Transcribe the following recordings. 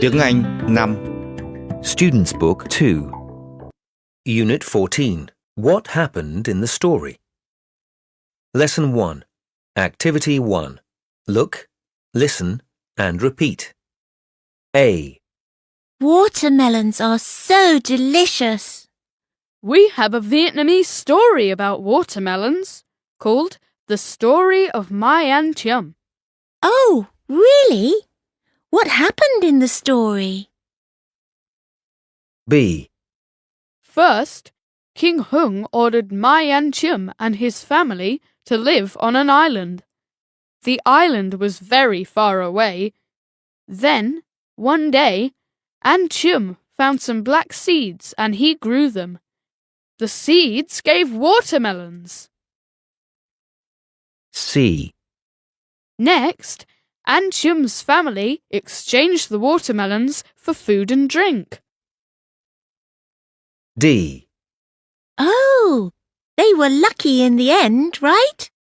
Tiếng Anh 5. Student's Book 2. Unit 14. What happened in the story? Lesson 1. Activity 1. Look, listen, and repeat. A. Watermelons are so delicious. We have a Vietnamese story about watermelons called The Story of My and Chum. Oh, really? What happened in the story? B. First, King Hung ordered My and Chum and his family to live on an island. The island was very far away. Then, one day, An Chum found some black seeds and he grew them. The seeds gave watermelons. C. Next, An Chum's family exchanged the watermelons for food and drink. D. Oh, they were lucky in the end, right?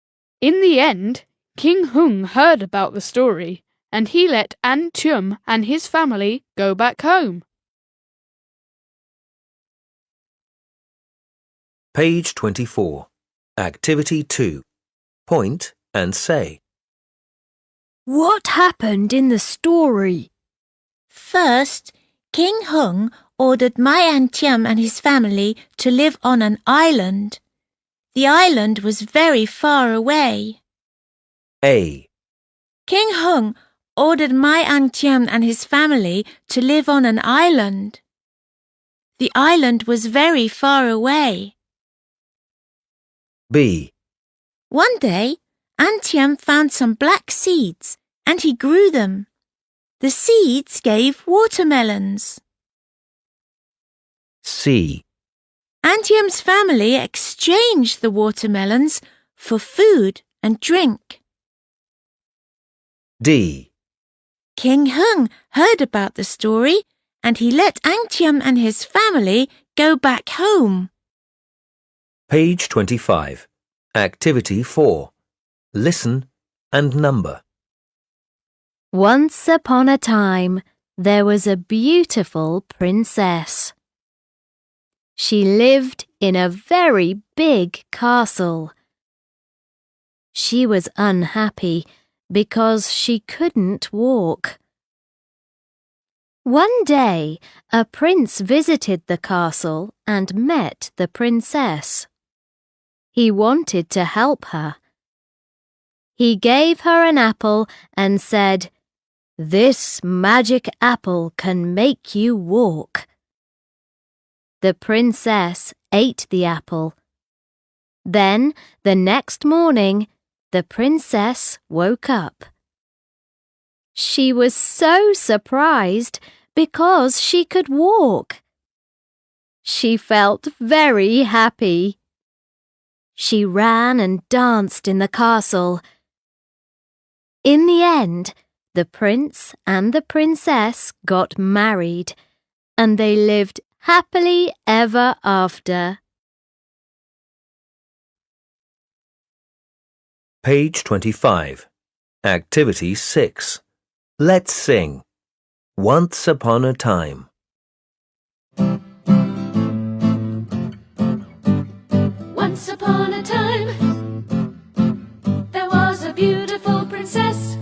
In the end, King Hung heard about the story and he let An Chum and his family go back home. Page 24. Activity 2. Point and say. What happened in the story? First, King Hung ordered My and Chum and his family to live on an island. The island was very far away. A. King Hung ordered My and Chum and his family to live on an island. The island was very far away. B. One day, An Chum found some black seeds and he grew them. The seeds gave watermelons. C. An Chum's family exchanged the watermelons for food and drink. D. King Hung heard about the story and he let An Chum and his family go back home. Page 25. Activity 4. Listen and number. Once upon a time, there was a beautiful princess. She lived in a very big castle. She was unhappy because she couldn't walk. One day, a prince visited the castle and met the princess. He wanted to help her. He gave her an apple and said, "This magic apple can make you walk." The princess ate the apple. Then, the next morning, the princess woke up. She was so surprised because she could walk. She felt very happy. She ran and danced in the castle. In the end, the prince and the princess got married, and they lived happily ever after. Page 25. Activity 6. Let's sing. Once upon a time. Once upon a time, there was a beautiful princess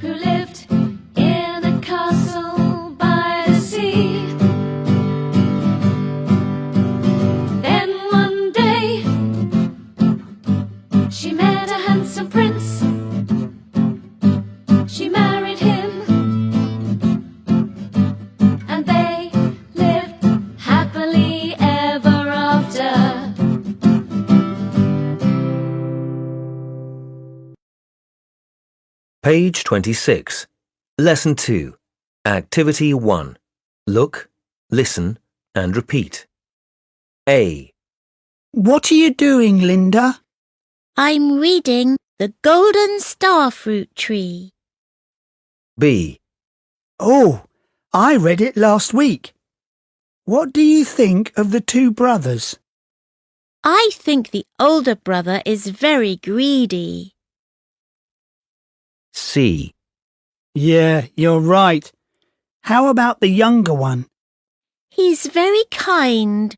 who lived in a castle by the sea. Then one day, she met a handsome prince. She married him, and they lived happily ever after. Page 26. Lesson 2. Activity 1. Look, listen, and repeat. A. What are you doing, Linda? I'm reading The Golden Starfruit Tree. B. Oh, I read it last week. What do you think of the two brothers? I think the older brother is very greedy. C. Yeah, you're right. How about the younger one? He's very kind.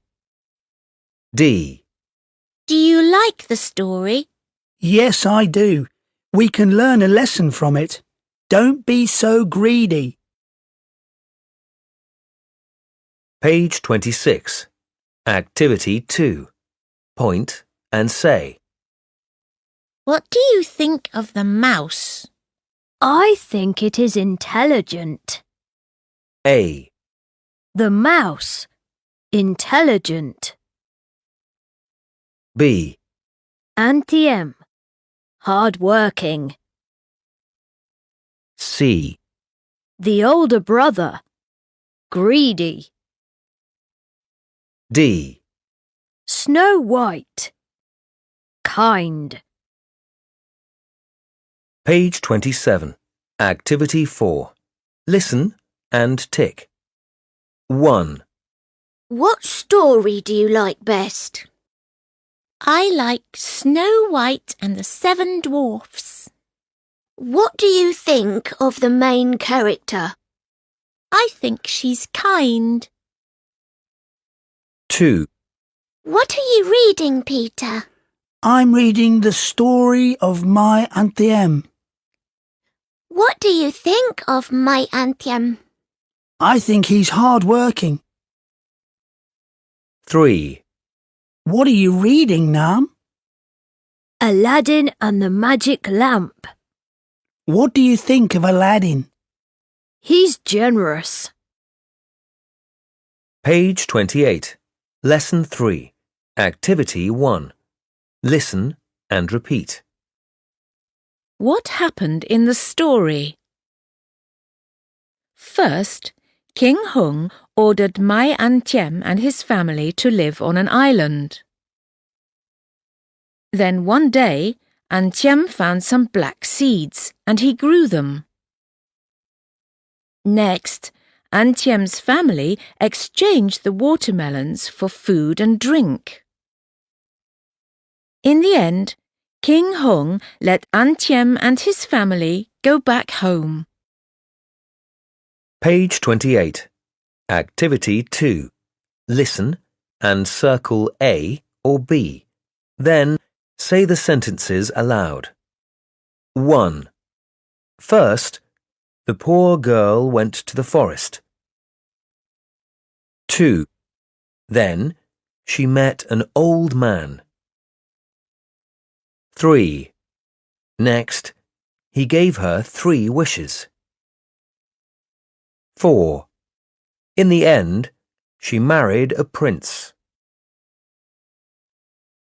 D. Do you like the story? Yes, I do. We can learn a lesson from it. Don't be so greedy. Page 26. Activity 2. Point and say. What do you think of the mouse? I think it is intelligent. A. The mouse. Intelligent. B. Antiem. Hard-working. C. The older brother. Greedy. D. Snow White. Kind. Page 27. Activity 4. Listen and tick. 1. What story do you like best? I like Snow White and the 7 Dwarfs. What do you think of the main character? I think she's kind. 2. What are you reading, Peter? I'm reading the story of my Antiem. What do you think of my Antiem? I think he's hard-working. 3. What are you reading, Nam? Aladdin and the Magic Lamp. What do you think of Aladdin? He's generous. Page 28. Lesson 3. Activity 1. Listen and repeat. What happened in the story? First, King Hung ordered Mai Antiem and his family to live on an island. Then one day, Antiem found some black seeds and he grew them. Next, Antiem's family exchanged the watermelons for food and drink. In the end, King Hung let Antiem and his family go back home. Page 28. Activity 2. Listen and circle A or B. Then say the sentences aloud. 1. First, the poor girl went to the forest. 2. Then, she met an old man. 3. Next, he gave her 3 wishes. 4. In the end, she married a prince.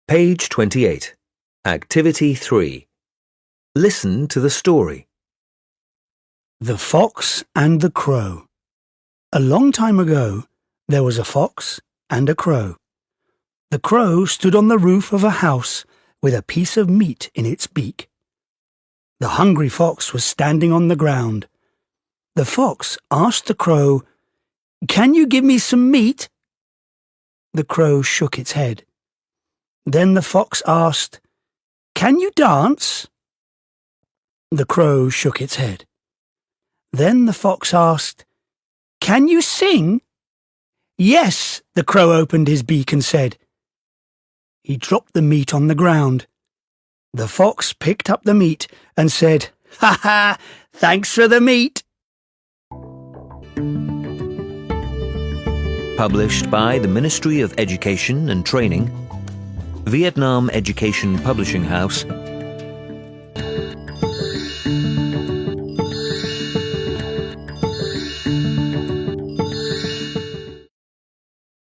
Page 28. Activity 3. Listen to the story. The Fox and the Crow. A long time ago, there was a fox and a crow. The crow stood on the roof of a house with a piece of meat in its beak. The hungry fox was standing on the ground. The fox asked the crow, "Can you give me some meat?" The crow shook its head. Then the fox asked, "Can you dance?" The crow shook its head. Then the fox asked, "Can you sing?" "Yes," the crow opened his beak and said. He dropped the meat on the ground. The fox picked up the meat and said, "Ha ha, thanks for the meat." Published by the Ministry of Education and Training, Vietnam Education Publishing House,